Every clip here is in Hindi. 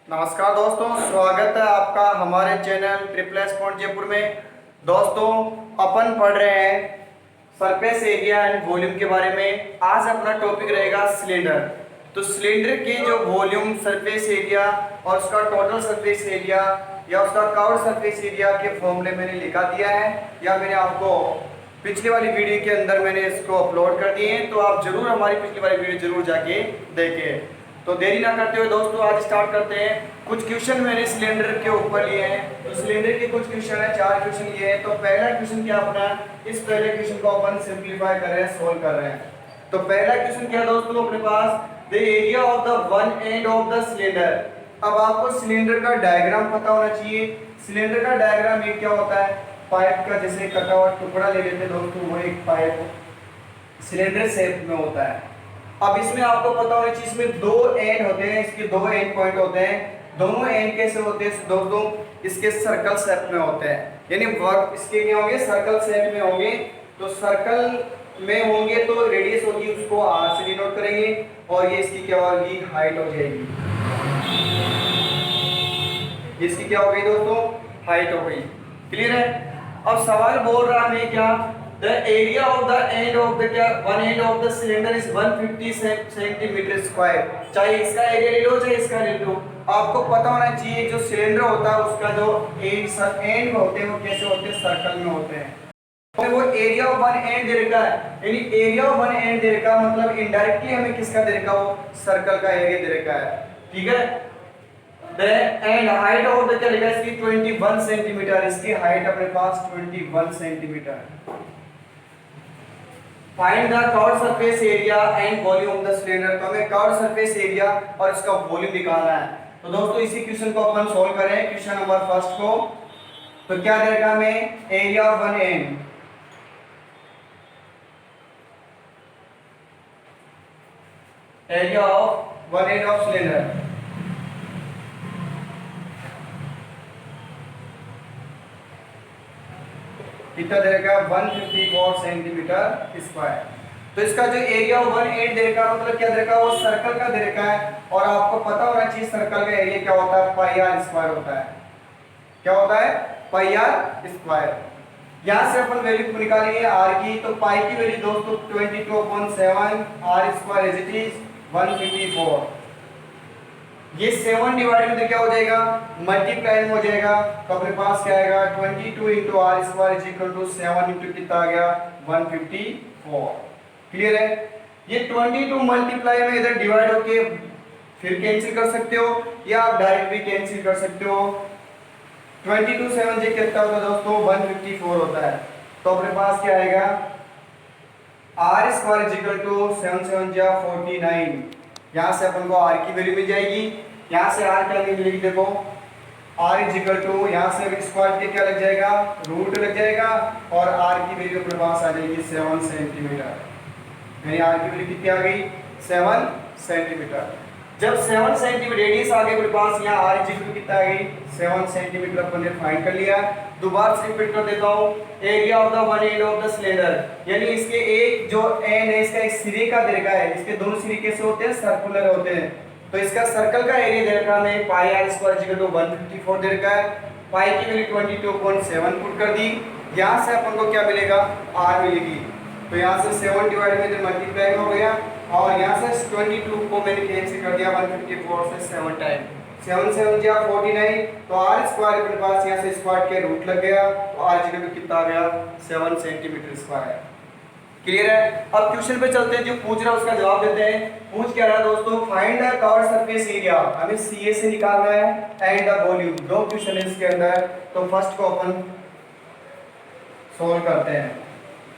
नमस्कार दोस्तों, स्वागत है आपका हमारे channel triple S point Jaipur में। दोस्तों, अपन पढ़ रहे हैं सरफेस एरिया एंड वॉल्यूम के बारे में। आज अपना टॉपिक रहेगा सिलेंडर। तो सिलेंडर के जो वॉल्यूम, सरफेस एरिया और उसका टोटल सरफेस एरिया या उसका कर्व्ड सरफेस एरिया के फॉर्मूले मैंने लिखा दिया है, या मैंने आपको पिछली वाली वीडियो के अंदर मैंने इसको अपलोड कर दिए हैं। तो आप जरूर हमारी पिछली वाली वीडियो जरूर जाके देखें। तो देरी ना करते हुए दोस्तों आज स्टार्ट करते हैं। कुछ क्वेश्चन मैंने सिलेंडर के ऊपर लिए हैं। तो सिलेंडर के कुछ क्वेश्चन है, 4 क्वेश्चन लिए हैं। तो पहला क्वेश्चन क्या अपना, इस पहले क्वेश्चन को अपन सिंपलीफाई कर रहे हैं, सोल्व कर रहे हैं। तो पहला क्वेश्चन क्या दोस्तों अपने पास, the area of the one end of the cylinder. अब आपको सिलेंडर का डायग्राम पता होना चाहिए। सिलेंडर का डायग्राम ये क्या होता है, पाइप का जैसे कटा हुआ टुकड़ा ले लेते हैं दोस्तों, वो एक पाइप सिलेंडर शेप में होता है। अब इसमें आपको पता होना चाहिए, इसमें 2 एंड होते हैं, इसके 2 एंड पॉइंट होते हैं। दोनों एंड कैसे होते हैं दोस्तों, इसके सर्कल शेप में होते हैं, यानी वर्क इसके क्या होंगे, सर्कल शेप में होंगे। तो सर्कल में होंगे तो रेडियस होगी, उसको आर से डिनोट करेंगे, और ये इसकी क्या होगी, हाइट हो जाएगी। इसकी क्या हो गई दोस्तों, हाइट हो गई। क्लियर है। अब सवाल बोल रहा है क्या, the area of the end of the one end of the cylinder is 150 centimetre square. चाहे इसका एरिया ले लो चाहे इसका ले लो, आपको पता होना चाहिए जो सिलेंडर होता है उसका जो एंड होते हैं वो कैसे होते हैं, सर्कल में होते हैं। तो वो area of one and they रखा है, यानी area of one and they रखा मतलब इनडायरेक्टली हमें किसका दे रखा, वो सर्कल का एरिया दे रखा है। ठीक है। the and height of the क्या लिखा है, इसकी 21 सेंटीमीटर, इसकी हाइट अपने पास 21 centimetre. Find the curved surface area and volume of the cylinder. तो हमें कर्व्ड सरफेस एरिया और इसका वॉल्यूम निकालना है। तो दोस्तों इसी क्वेश्चन को अपन सॉल्व करें, क्वेश्चन नंबर फर्स्ट को। तो क्या देगा हमें, area of one and, area of one end of cylinder कितना दे रखा है, 154 सेंटीमीटर स्क्वायर। तो इसका जो एरिया वन एंड दे रखा मतलब क्या दे रखा, वो सर्कल का दे रखा है। और आपको पता होना चाहिए सर्कल का एरिया क्या होता है, पाई आर स्क्वायर होता है। क्या होता है, पाई आर स्क्वायर। यहां से अपन वैल्यू निकालेंगे आर की। तो पाई की वैल्यू दोस्तों 22/7, R square is it is 154। ये 7 डिवाइड में क्या हो जाएगा, मल्टीप्लाई में हो जाएगा। तो अपने पास क्या आएगा, 22 into R square is equal to 7 into कितना आ गया, 154। क्लियर है। ये 22 मल्टीप्लाई में इधर डिवाइड होके फिर कैंसिल कर सकते हो, या आप डायरेक्ट भी कैंसिल कर सकते हो। 22 7 से कितना होता है दोस्तों, 154 होता है। तो अपने पास क्या आएगा, R square is equal to 7 7 जा 49। यहाँ से अपन को आर की वैल्यू मिल जाएगी। यहाँ से आर क्या मिलेगी, देखो आर इज इक्वल टू, यहाँ से स्क्वायर के क्या लग जाएगा, रूट लग जाएगा, और आर की वैल्यू अपने पास आ जाएगी 7 सेंटीमीटर। यानी आर की वैल्यू कितनी आ गई, 7 सेंटीमीटर। जब 7 सेंटीमीटर रेडियस आ गई अपने पास, यहाँ आर इज इक्वल कितना आ गई, 7 सेंटीमीटर अपन ने फाइंड कर लिया। दोबारा से रिपीट कर देता हूँ, area of the one end of the cylinder, यानी इसके एक जो एंड है इसका एक सिरे का दे रखा है। इसके दोनों सिरे कैसे होते हैं, सर्कुलर होते हैं। तो इसका सर्कल का एरिया दे रखा है पाई आर स्क्वायर इक्वल टू 154 दे रखा है। पाई की वैल्यू 22.7 पुट कर दी। यहाँ से अपन को क्या मिलेगा, आर मिलेगी। तो यहाँ से 7 डिवाइड में मल्टीप्लाई हो गया, और यहाँ से 22 को मैंने कैंसिल कर दिया 154 से 7 टाइम। 7 7 जा 49। तो आर स्क्वायर अपने पास यहाँ से स्क्वायर के रूट लग गया, तो आर इक्वल कितना आ गया, 7 सेंटीमीटर स्क्वायर। क्लियर है। अब क्वेश्चन पे चलते हैं, जो पूछ रहा है उसका जवाब देते हैं। पूछ क्या रहा है दोस्तों, find the curved surface area, हमें सीए से निकालना है, एंड द वॉल्यूम। 2 क्वेश्चन है इसके अंदर। तो फर्स्ट को अपन सॉल्व करते हैं।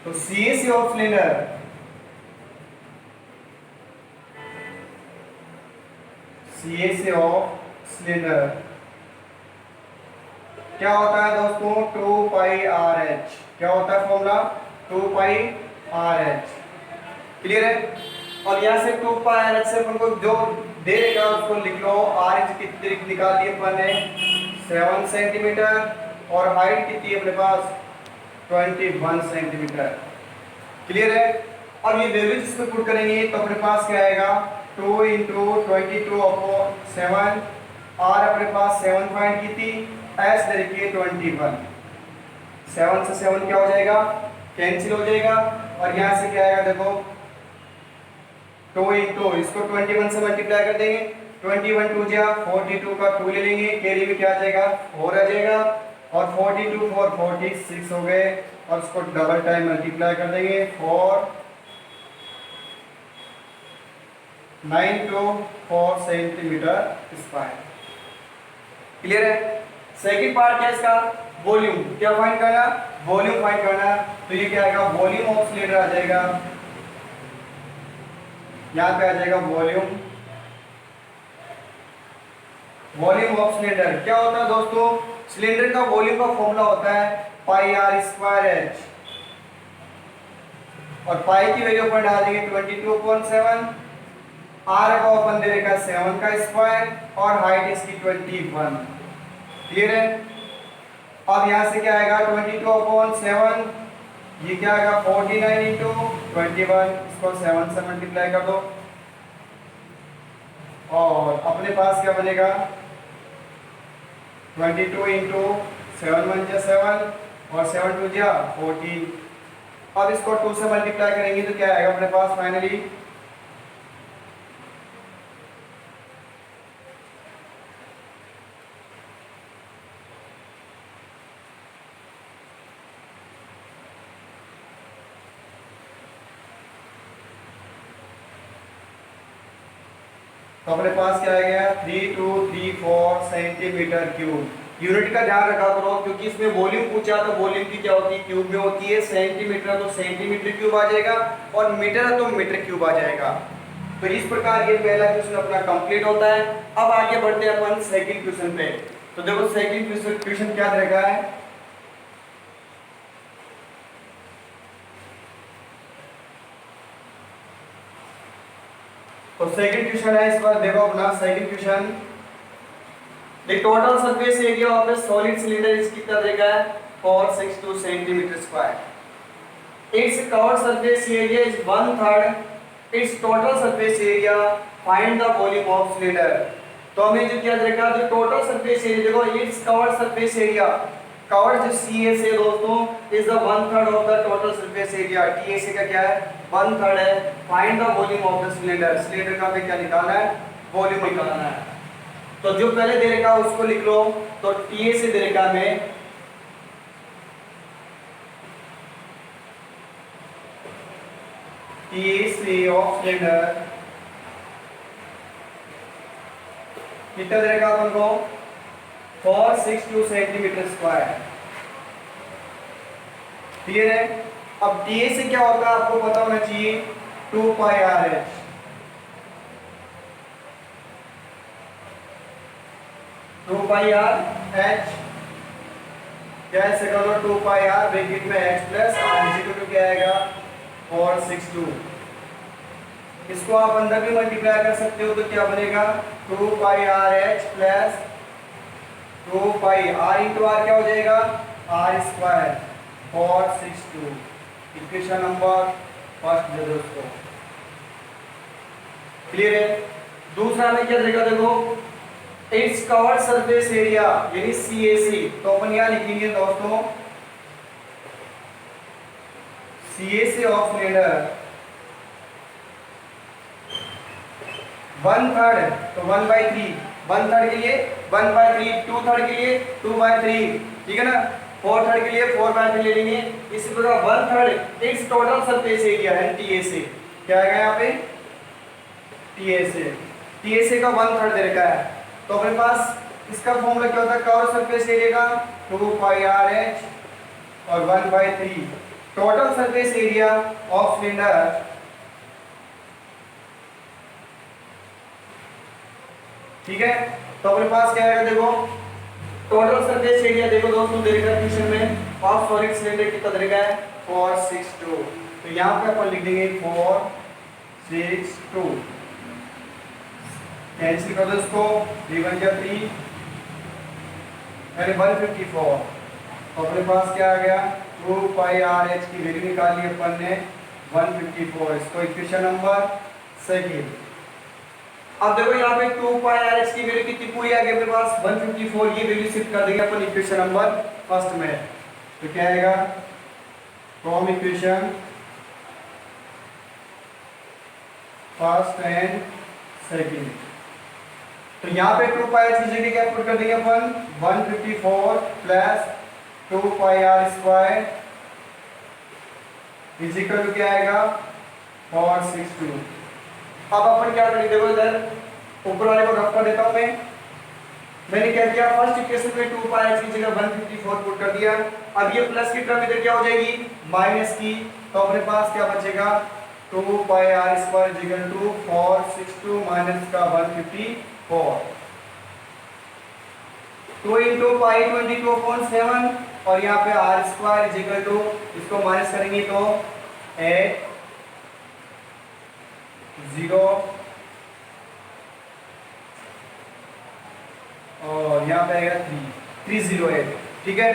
तो सीए से ऑफ सिलेंडर, सीए से ऑफ सिलेंडर क्या होता है दोस्तों, 2 पाई आर एच। क्या होता है formula, 2 pi R H. Clear है। और यहाँ से 2 पाई आर एच से अपन को जो दे देगा उसको लिख लो। आर एच कितनी निकाल दी अपन ने, 7 सेंटीमीटर, और हाइट कितनी है अपने पास, 21 सेंटीमीटर। क्लियर है। अब ये वैल्यू जिसमें पुट करेंगे तो अपने पास क्या आएगा, 2 × 22/7 आर अपने पास 7 फाइंड की थी, एच दे रखी है 21। 7 से 7 क्या हो जाएगा, कैंसिल हो जाएगा, और यहाँ से क्या आएगा देखो 2 इंटू इसको 21 से मल्टीप्लाई कर देंगे, 21 टू जा 42 का 2 ले लेंगे, कैरी में क्या आ जाएगा 4 आ जाएगा, और 42 4 46 हो गए, और उसको डबल टाइम मल्टीप्लाई कर देंगे 4 924 सेंटीमीटर स्क्वायर। क्लियर है। सेकंड पार्ट क्या है इसका, वॉल्यूम। क्या फाइंड करना, वॉल्यूम फाइंड करना। तो ये क्या आएगा, वॉल्यूम ऑफ सिलेंडर आ जाएगा, यहां पे आ जाएगा वॉल्यूम, वॉल्यूम ऑफ सिलेंडर। क्या होता है दोस्तों, सिलेंडर का वॉल्यूम का फॉर्मूला होता है पाई आर स्क्वायर एच, और पाई की वैल्यू पर डाल देंगे 22.7, आर का अपन दे देगा 7 का स्क्वायर, और हाइट इसकी 21। क्लियर है। अब यहां से क्या आएगा 22/7, ये क्या आएगा 49 इंटू 21, इसको 7 से मल्टीप्लाई कर दो, और अपने पास क्या बनेगा 22 इंटू 7 1 जा 7, और 7 2 जा 14। अब इसको 2 से मल्टीप्लाई करेंगे तो क्या आएगा अपने पास फाइनली तो अपने पास क्या आ गया 3234 सेंटीमीटर क्यूब। यूनिट का ध्यान रखा करो, क्योंकि इसमें वॉल्यूम पूछा तो वॉल्यूम की क्या होती है, क्यूब में होती है, सेंटीमीटर तो सेंटीमीटर क्यूब आ जाएगा, और मीटर तो मीटर क्यूब आ जाएगा। तो इस प्रकार ये पहला क्वेश्चन अपना कंप्लीट होता है। अब आगे बढ़ते हैं अपन सेकंड क्वेश्चन पे। तो देखो सेकंड क्वेश्चन क्या रहेगा है, तो सेकंड क्वेश्चन है इस बार देखो अपना second question, the total surface area of a solid cylinder इस कितना देगा है 462 centimetre square. Its curved surface area is 1/3 its total surface area, find the volume of cylinder. तो हमें जो क्या देखा, जो टोटल सरफेस एरिया देखो, it's curved surface area, curved जो सीएस है दोस्तों is the 1/3 of the total surface area, TS का क्या है 1/3 है। Find the volume of the cylinder, cylinder का हमें क्या निकालना है, वॉल्यूम निकालना है। तो जो पहले दे रखा है उसको लिख लो, तो टीएस दे रखा हमें टीएस ऑफ सिलेंडर कितना दे रखा अपन को 462 सेंटीमीटर स्क्वायर। क्लियर है। अब टीए से क्या होता है आपको पता होना चाहिए 2 पाई आर एच, क्या ऐसे कर लो 2 पाई आर ब्रैकेट में एच प्लस क्या आएगा 462। इसको आप अंदर भी मल्टीप्लाई कर सकते हो, तो क्या बनेगा 2 pi R H plus 2 pi R into R क्या हो जाएगा R square 462। Equation number first दे दो उसको। क्लियर है। दूसरा में क्या देगा देखो, इट्स कवर्ड सरफेस एरिया यानी सीएसी, तो अपन यहां लिखेंगे दोस्तों सीएसी ऑफ सिलेंडर 1/3, तो 1/3, 1/3 के लिए 1/3, 2/3 के लिए 2/3, ठीक है ना, 4/3 के लिए 4/3 ले लेंगे। इसी प्रकार 1/3 इट्स टोटल सरफेस एरिया है टीएसए, क्या आएगा यहाँ पे टीएसए, टीएसए का 1/3 दे रखा है। तो अपने पास इसका फॉर्मूला क्या होता है कवर सरफेस एरिया का 2 पाई आर एच और 1/3 total surface area of cylinder, ठीक है। तो अपने पास क्या आएगा देखो टोटल सरफेस एरिया देखो दोस्तों दे रखा है क्वेश्चन में ऑफ सॉलिड सिलेंडर कितना दे रखा है 462, तो यहाँ पे अपन लिख देंगे 462, कैंसिल कर दो इसको 3 1 जा 3 यानी 154। तो अपने पास क्या आ गया 2 पाई आर एच की वैल्यू निकाली अपन ने 154। इसको इक्वेशन नंबर सेकंड। अब देखो यहाँ पे 2 पाई आर एच की वैल्यू कितनी पूरी आ गई अपने पास 154, ये वैल्यू शिफ्ट कर देंगे अपन इक्वेशन नंबर फर्स्ट में। तो क्या आएगा from equation first and second, तो यहाँ पे 2 पाई आर की जगह क्या पुट कर देंगे अपन 154 plus 2 pi R square is equal to क्या आएगा 462। अब अपन क्या करेंगे, देखो इधर ऊपर वाले को रफ कर देता हूं मैंने क्या किया फर्स्ट इक्वेशन में 2 पाई x की जगह 154 पुट कर दिया। अब ये प्लस की टर्म इधर क्या हो जाएगी माइनस की, तो अपने पास क्या बचेगा 2 pi r square is equal to 462 minus का 154, 2 into पाई 22/7 और यहाँ पे r square is equal to इसको माइनस करेंगे तो 8 0 और यहाँ पे आएगा 308, ठीक है।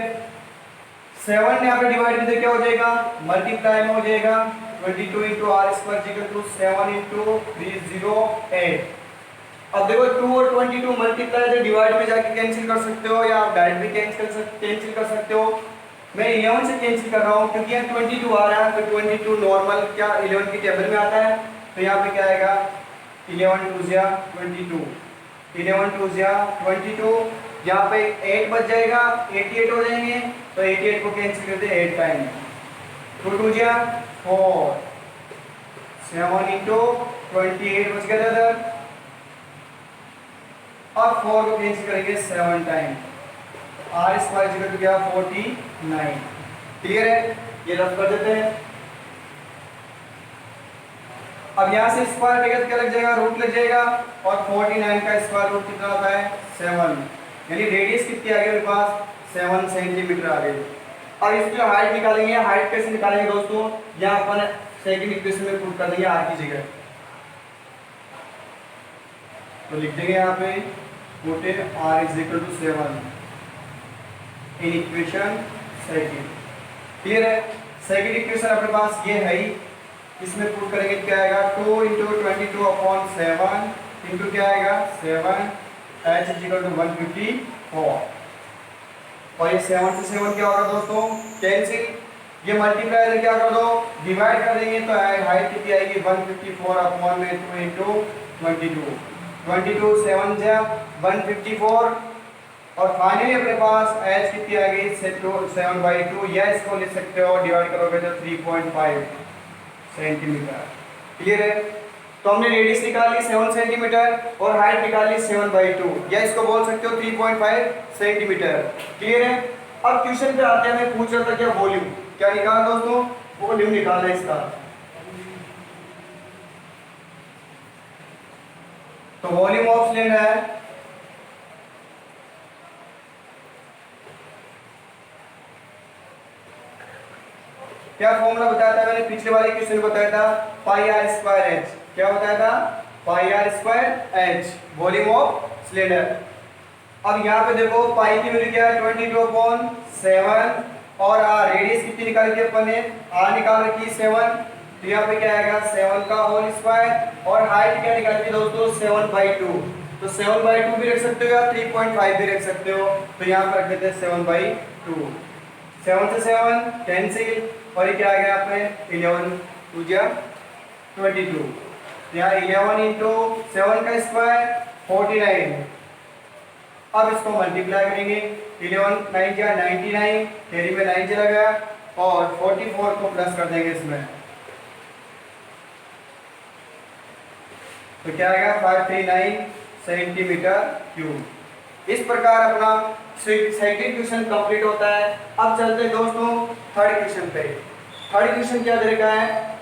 7 यहाँ पे डिवाइड में क्या हो जाएगा मल्टीप्लाई में हो जाएगा 22 into r square equal to 7 into 308। अब देखो 2 और 22 मल्टीप्लाई से डिवाइड में जाके कैंसिल कर सकते हो या आप डायरेक्ट भी कैंसिल कर सकते हो। मैं 11 से कैंसिल कर रहा हूँ क्योंकि यहाँ 22 आ रहा है, तो 22 नॉर्मल क्या 11 की टेबल में आता है, तो यहाँ पे क्या आएगा 11 2 22, 11 2 22, यहाँ पे 8 बच जाएगा 88 हो जाएंगे, तो 88 को कैंसिल करते हैं 8 टाइम, 2 2 4 7 into 28 बच गया इधर, और 4 को कैंसिल करेंगे 7 time, r square equal to क्या 49। क्लियर है, ये रफ कर देते हैं। अब यहाँ से स्क्वायर ब्रैकेट क्या लग जाएगा रूट लग जाएगा, और 49 का स्क्वायर रूट कितना आता है 7, यानी रेडियस कितनी आ गई मेरे पास 7 सेंटीमीटर आ गई। अब इसकी हाइट निकालेंगे, हाइट कैसे निकालेंगे दोस्तों, यहाँ अपन सेकंड इक्वेशन में पुट कर देंगे r की जगह, तो लिख देंगे यहाँ पे put r is equal to 7 in equation second. Clear है, सेकंड इक्वेशन अपने पास ये है ही, इसमें पुट करेंगे क्या आएगा 2 into 22/7 इंटू क्या आएगा 7 h इज इक्वल टू 154, और ये 7 से 7 क्या होगा दोस्तों कैंसिल, ये मल्टीप्लाई क्या कर दो डिवाइड कर देंगे, तो हाइट कितनी आएगी 154/2 into 22, 22 7 जा 154, और फाइनली अपने पास h कितनी आ गई 7/2, या इसको लिख सकते हो डिवाइड करोगे तो 3.5 सेंटीमीटर। क्लियर है, तो हमने रेडियस निकाल ली 7 सेंटीमीटर और हाइट निकाल ली 7/2, या इसको बोल सकते हो 3.5 सेंटीमीटर। क्लियर है, अब क्वेश्चन पे आते हैं, मैं पूछ रहा था क्या वॉल्यूम क्या निकालना दोस्तों, वॉल्यूम निकालना है इसका, तो वॉल्यूम ऑफ सिलेंडर है क्या फॉर्मूला बताया था मैंने पिछले वाले क्वेश्चन में बताया था पाई आर स्क्वायर एच, क्या बताया था pi R square H volume of cylinder. अब यहाँ पे देखो पाई की वैल्यू क्या है 22/7 और आर रेडियस कितनी निकाली थी अपन ने आर निकाल रखी 7, तो यहाँ पे क्या आएगा 7 का होल स्क्वायर, और हाइट क्या निकाली थी दोस्तों 7/2, तो 7/2 भी रख सकते हो या 3.5 भी रख सकते हो, तो यहाँ पर रख देते हैं 7/2, 7 से 7 कैंसिल, और ये क्या आ गया आपने 11 2 22, यहाँ 11 into 7 का स्क्वायर 49, अब इसको मल्टीप्लाई करेंगे 11 9 जा 99, कैरी में 9 चला गया, और 44 को प्लस कर देंगे इसमें, तो क्या आएगा 539 सेंटीमीटर क्यूब। इस प्रकार अपना सेकंड क्वेश्चन कंप्लीट होता है। अब चलते हैं दोस्तों थर्ड क्वेश्चन पे। थर्ड क्वेश्चन क्या दे रखा है,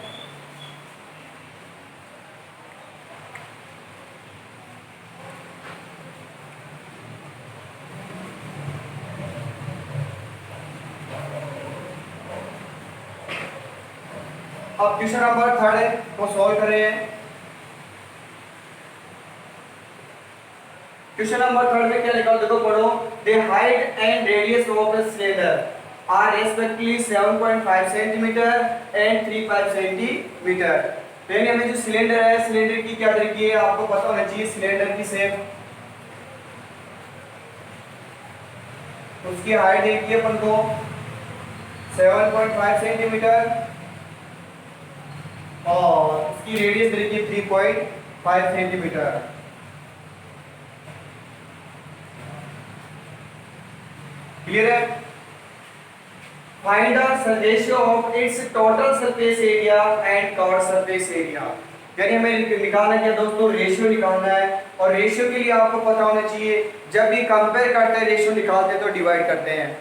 अब क्वेश्चन नंबर थर्ड है वो सॉल्व कर रहे हैं। क्वेश्चन नंबर थर्ड में क्या लिखा देखो पढ़ो, the height and radius of the cylinder are respectively 7.5 centimetre and 3.5 centimetre. तो यानी हमें जो सिलेंडर है, सिलेंडर की क्या तरीके है आपको पता होना चाहिए। सिलेंडर की शेप, उसकी हाइट देखिए अपन को 7.5 सेंटीमीटर और उसकी रेडियस देखिए 3.5 सेंटीमीटर। क्लियर है। Find the ratio of its total surface area and cover surface area. यानी हमें निकालना क्या दोस्तों, रेशियो निकालना है। और रेशियो के लिए आपको पता होना चाहिए, जब भी कंपेयर करते हैं रेशियो निकालते हैं तो डिवाइड करते हैं।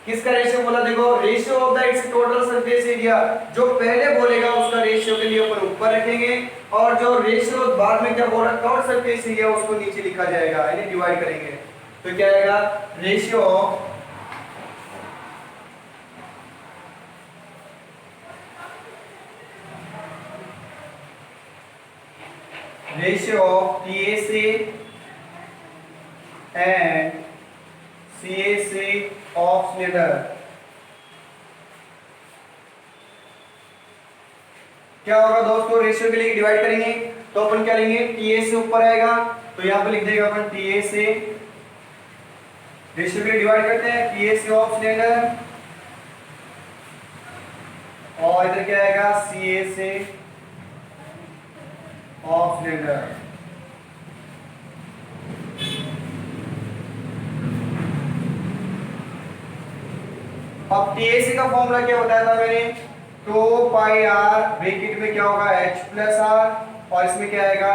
किसका रेशियो बोला, देखो ratio of the it's total surface area, जो पहले बोलेगा उसका रेशियो के लिए अपन ऊपर रखेंगे, और जो रेशियो बाद में क्या बोला कवर सरफेस एरिया उसको नीचे लिखा जाएगा, यानी डिवाइड करेंगे। तो क्या आएगा, ratio of TSA and CSA of cylinder। क्या होगा दोस्तों, रेशियो के लिए डिवाइड करेंगे तो अपन क्या लेंगे, TSA ऊपर आएगा तो यहाँ पे लिख देगा अपन TSA। रेशियो के लिए डिवाइड करते हैं TSA ऑफ सिलेंडर, और इधर क्या आएगा CSA ऑफ सिलेंडर। अब TSA का फॉर्मूला क्या बताया था मैंने, 2 पाई r ब्रैकेट में क्या होगा h प्लस r, और इसमें क्या आएगा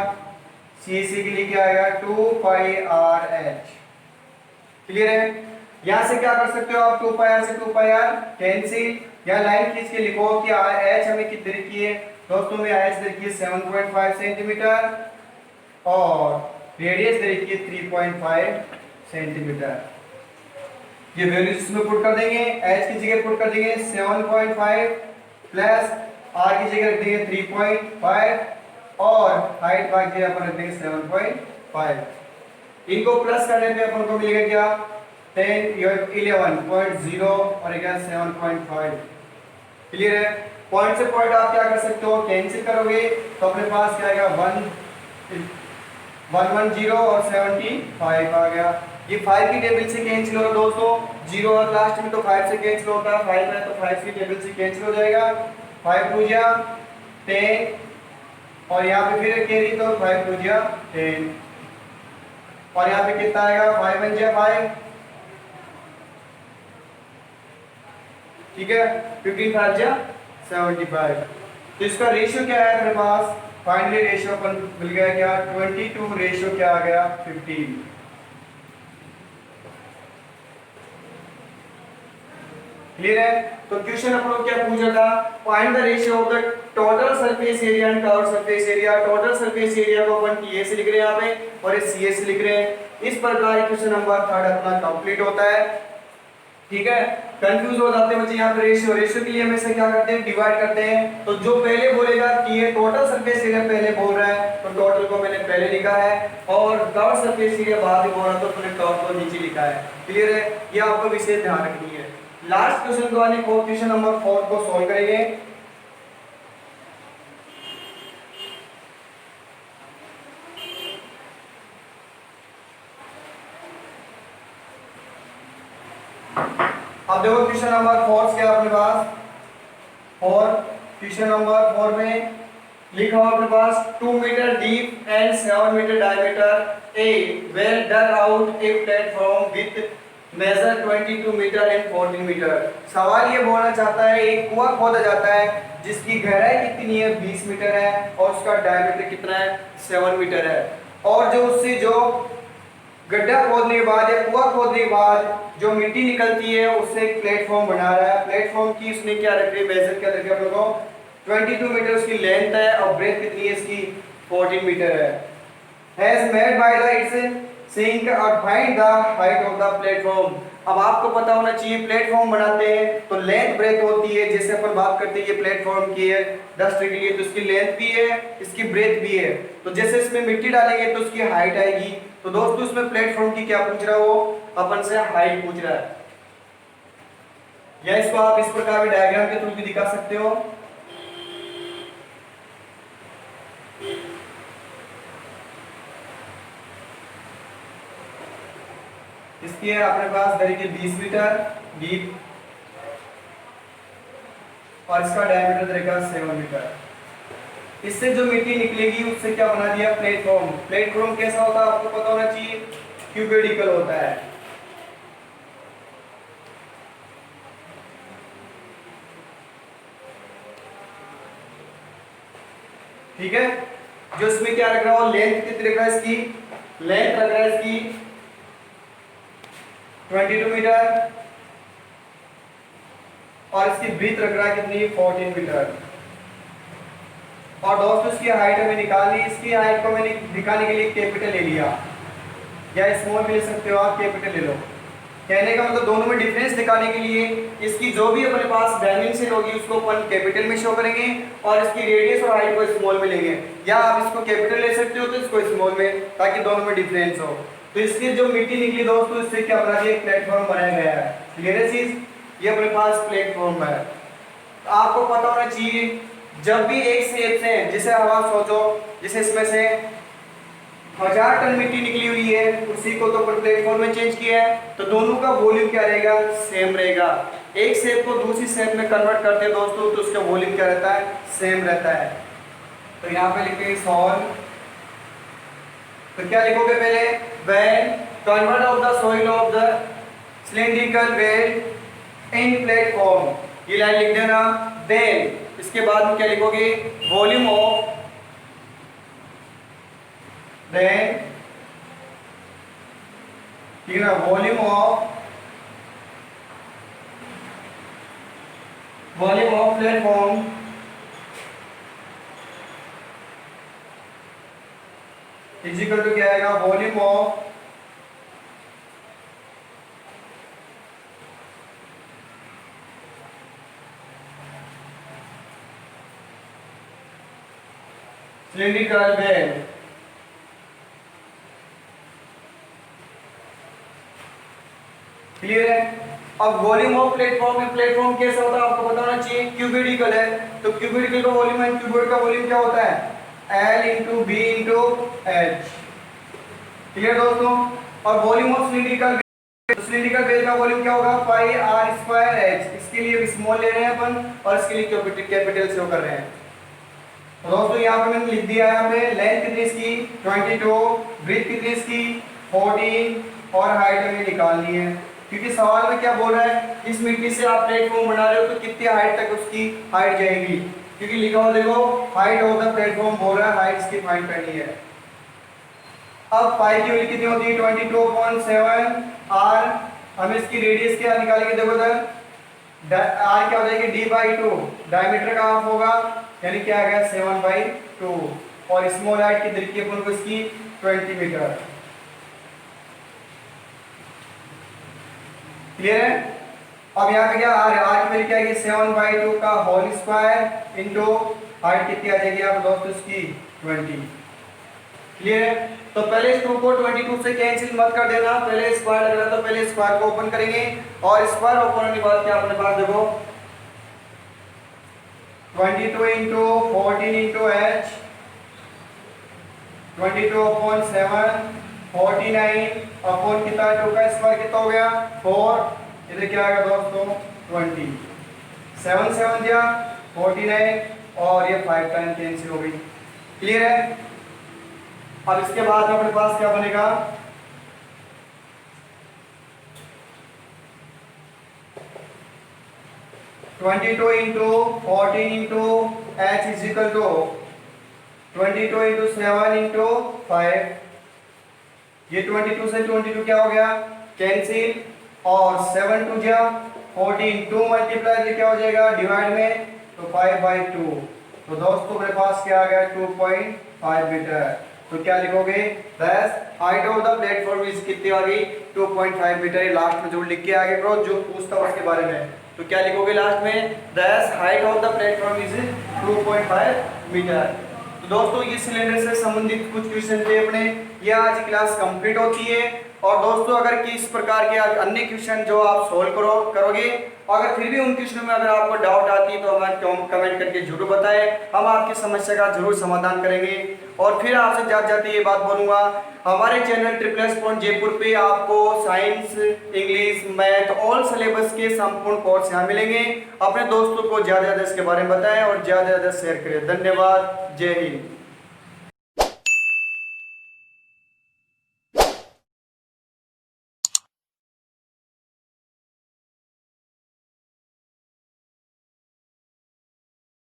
CSA के लिए क्या आएगा 2 पाई r h। क्लियर है। यहां से क्या कर सकते हो आप, 2 पाई r से 2 पाई r कैंसिल, या लाइन खींच के लिखो कि h हमें कितने की है दोस्तों में, h देखिए 7.5 सेंटीमीटर और रेडियस देखिए 3.5 सेंटीमीटर। ये वैल्यूज इसमें पुट कर देंगे, h की जगह पुट कर देंगे 7.5 प्लस r की जगह रख देंगे 3.5 और हाइट भाग दिया अपन रख देंगे 7.5। इनको प्लस करने पे अपन को मिलेगा क्या 11.0 और क्या 7.5। क्लियर है। पॉइंट से पॉइंट आप क्या कर सकते हो, कैंसिल करोगे तो अपने पास क्या आएगा 110 और 75 आ गया। ये 5 की टेबल से कैंसिल हो दोस्तों, 0 और लास्ट में तो 5 से कैंसिल होता है, 5 है तो 5 की टेबल से कैंसिल हो जाएगा। 5 टू जा 10 और यहाँ पे फिर कैरी तो 5 टू जा 10 और यहाँ पे कितना आएगा 5 वन जा 5, ठीक है 15 5 जा 75। तो इसका रेशियो क्या है अपने पास, फाइनली रेशियो अपन मिल गया क्या 22, रेशियो क्या आ गया 15। क्लियर है। तो क्वेश्चन अपन लोग क्या पूछा था, find the ratio of the total surface area and cover surface area. Total surface area को अपन टीए से लिख रहे हैं यहाँ पे और ये सीए से लिख रहे हैं। इस प्रकार क्वेश्चन नंबर 3 अपना कंप्लीट होता है। ठीक है, कंफ्यूज हो जाते हैं बच्चे यहाँ पे रेशियो के लिए हमेशा क्या करते हैं डिवाइड करते हैं। तो जो पहले बोलेगा कि ये टोटल सरफेस एरिया पहले बोल रहा है तो टोटल को मैंने पहले लिखा है और कवर सरफेस एरिया बाद में बोल रहा तो मैंने कवर को नीचे लिखा है। क्लियर है, ये आपको विशेष ध्यान रखनी है। लास्ट क्वेश्चन को आने क्वेश्चन नंबर 4 को सॉल्व करेंगे। अब देखो क्वेश्चन नंबर 4 क्या अपने पास, क्वेश्चन नंबर 4 में लिखा हुआ अपने पास 2 metre deep and 7 metre diameter a well dug out a platform with measure 22 metre and 14 metre. सवाल ये बोलना चाहता है एक कुआं खोदा जाता है जिसकी गहराई कितनी है 20 मीटर है और उसका डायमीटर कितना है 7 मीटर है, और जो उससे जो गड्ढा खोदने के बाद या कुआं खोदने के बाद जो मिट्टी निकलती है उससे एक प्लेटफॉर्म बना रहा है। प्लेटफॉर्म की उसने क्या रख रही मेजर क्या रखी आप लोगों को 22 मीटर उसकी लेंथ है और ब्रेथ कितनी है इसकी 14 मीटर है। Has made by the its sink और find the height of the platform. अब आपको पता होना चाहिए प्लेटफॉर्म बनाते हैं तो लेंथ ब्रेथ होती है, जैसे अपन बात करते हैं ये प्लेटफॉर्म की है 10 फीट की है तो इसकी लेंथ भी है इसकी ब्रेथ भी है। तो जैसे इसमें मिट्टी डालेंगे तो उसकी हाइट आएगी। तो दोस्तों इसमें प्लेटफॉर्म की क्या पूछ रहा है वो अपन से हाइट पूछ रहा है, या इसको आप इस प्रकार भी डायग्राम के थ्रू भी दिखा सकते हो। इसकी है अपने पास तरीके 20 मीटर डीप और इसका डायमीटर तरीका 7 मीटर। इससे जो मिट्टी निकलेगी उससे क्या बना दिया, प्लेटफॉर्म। प्लेटफॉर्म कैसा होता है आपको पता होना चाहिए, क्यूबिडिकल होता है। ठीक है, जो इसमें क्या रख रहा हो, लेंथ कितनी रख रहा है इसकी, लेंथ रख रहा है इसकी 22 मीटर और इसकी ब्रीथ रख रहा है कितनी, 14 मीटर। और दोस्तों इसकी हाइट हमें निकालनी, इसकी हाइट को मैंने दिखाने के लिए कैपिटल ले लिया या स्मॉल भी ले सकते हो आप, कैपिटल ले लो। कहने का मतलब दोनों में डिफरेंस दिखाने के लिए इसकी जो भी अपने पास डायमेंशन होगी उसको अपन कैपिटल में शो करेंगे और इसकी रेडियस और हाइट को स्मॉल में लेंगे, या आप इसको कैपिटल ले सकते हो तो इसको स्मॉल में, ताकि दोनों में डिफरेंस हो। तो इसकी जो मिट्टी निकली दोस्तों, इससे क्या बना दिया, एक प्लेटफॉर्म बनाया गया है। क्लियर है चीज, ये अपने पास प्लेटफॉर्म है। तो आपको पता होना चाहिए जब भी एक शेप से, जैसे हवा सोचो, जैसे इसमें से 1000 टन मिट्टी निकली हुई है, उसी को तो प्लेटफॉर्म में चेंज किया है, तो दोनों का वॉल्यूम क्या रहेगा, सेम रहेगा। एक शेप को दूसरी शेप में कन्वर्ट करते हैं दोस्तों, तो उसका वॉल्यूम क्या रहता है, सेम रहता है। तो यहाँ पे लिखेंगे सॉल्व। तो क्या लिखोगे पहले, when convert of the soil of the cylindrical bed in platform, ये लाइन लिख देना। देन इसके बाद में क्या लिखोगे, वॉल्यूम ऑफ, देन ठीक है ना, volume of platform is equal to क्या आएगा, volume of cylindrical bed. Clear है। अब वॉल्यूम ऑफ प्लेटफॉर्म में, प्लेटफॉर्म कैसा होता है आपको पता होना चाहिए, क्यूबिडिकल है, तो क्यूबिडिकल का वॉल्यूम है, क्यूबॉइड का वॉल्यूम क्या होता है, L into B into H. Clear दोस्तों। और वॉल्यूम ऑफ सिलिंड्रिकल बेल का वॉल्यूम क्या होगा, पाई आर स्क्वायर एच। इसके लिए स्मॉल ले रहे हैं अपन और इसके लिए कैपिटल शो कर रहे हैं। तो दोस्तों यहाँ पे मैंने लिख दिया है, यहाँ पे लेंथ कितनी इसकी 22, ब्रीथ कितनी इसकी 14 और हाइट हमें निकालनी है, क्योंकि सवाल में क्या बोल रहा है, इस मिट्टी से आप प्लेटफॉर्म बना रहे हो तो कितनी हाइट तक उसकी हाइट जाएगी, क्योंकि लिखा हो देखो हाइट ऑफ द प्लेटफॉर्म बोल रहा है, हाइट इसकी फाइंड करनी है। अब पाई की वैल्यू कितनी होती है 22.7 आर, हम इसकी रेडियस क्या निकालेंगे, देखो इधर आर क्या हो जाएगी d/2, डायमीटर का हाफ होगा यानी क्या आ गया 7/2 और स्मॉल हाइट की तरीके अपन को इसकी 20 मीटर। क्लियर है। अब यहाँ पे क्या आर है, आर की वैल्यू क्या आएगी 7/2 का होल स्क्वायर इनटू हाइट कितनी आ जाएगी आप दोस्तों इसकी 20। क्लियर है। तो पहले इस 2 को 22 से कैंसिल मत कर देना, पहले स्क्वायर लग रहा था, पहले स्क्वायर को ओपन करेंगे और स्क्वायर ओपन होने के बाद क्या अपने पास देखो 22 इंटू 14 इंटू एच 22/7 49 अपॉन कितना 2 का स्क्वायर कितना हो गया 4, इधर क्या आएगा दोस्तों 20, 7 7 दिया 49 और ये 5 टाइम कैंसिल हो गई। क्लियर है। अब इसके बाद में अपने पास क्या बनेगा, twenty two into 14 into H is equal to 22 into 7 into 5, ये 22 से 22 क्या हो गया कैंसिल और 7 2 जा 14, 2 मल्टीप्लाई क्या हो जाएगा डिवाइड में तो 5/2। तो दोस्तों मेरे पास क्या आ गया 2.5 मीटर। तो क्या लिखोगे 10 height of the platform is कितनी आ गई 2.5 मीटर। लास्ट में जो लिख के आगे ब्रो जो पूछता है उसके बारे में, तो क्या लिखोगे लास्ट में 10 height of the platform is 2.5 metre. तो दोस्तों ये सिलेंडर से संबंधित कुछ क्वेश्चन थे अपने, ये आज क्लास कंप्लीट होती है। और दोस्तों अगर कि इस प्रकार के अन्य क्वेश्चन जो आप सोल्व करोगे अगर फिर भी उन क्वेश्चनों में अगर आपको डाउट आती है तो हमें कमेंट करके जरूर बताएं, हम आपकी समस्या का जरूर समाधान करेंगे। और फिर आपसे जाते जाते ये बात बोलूंगा, हमारे channel triple S point Jaipur पे आपको science, English, math all syllabus के संपूर्ण कोर्स यहाँ मिलेंगे। अपने दोस्तों को ज्यादा इसके बारे में बताएं और ज्यादा शेयर करें। धन्यवाद। जय हिंद।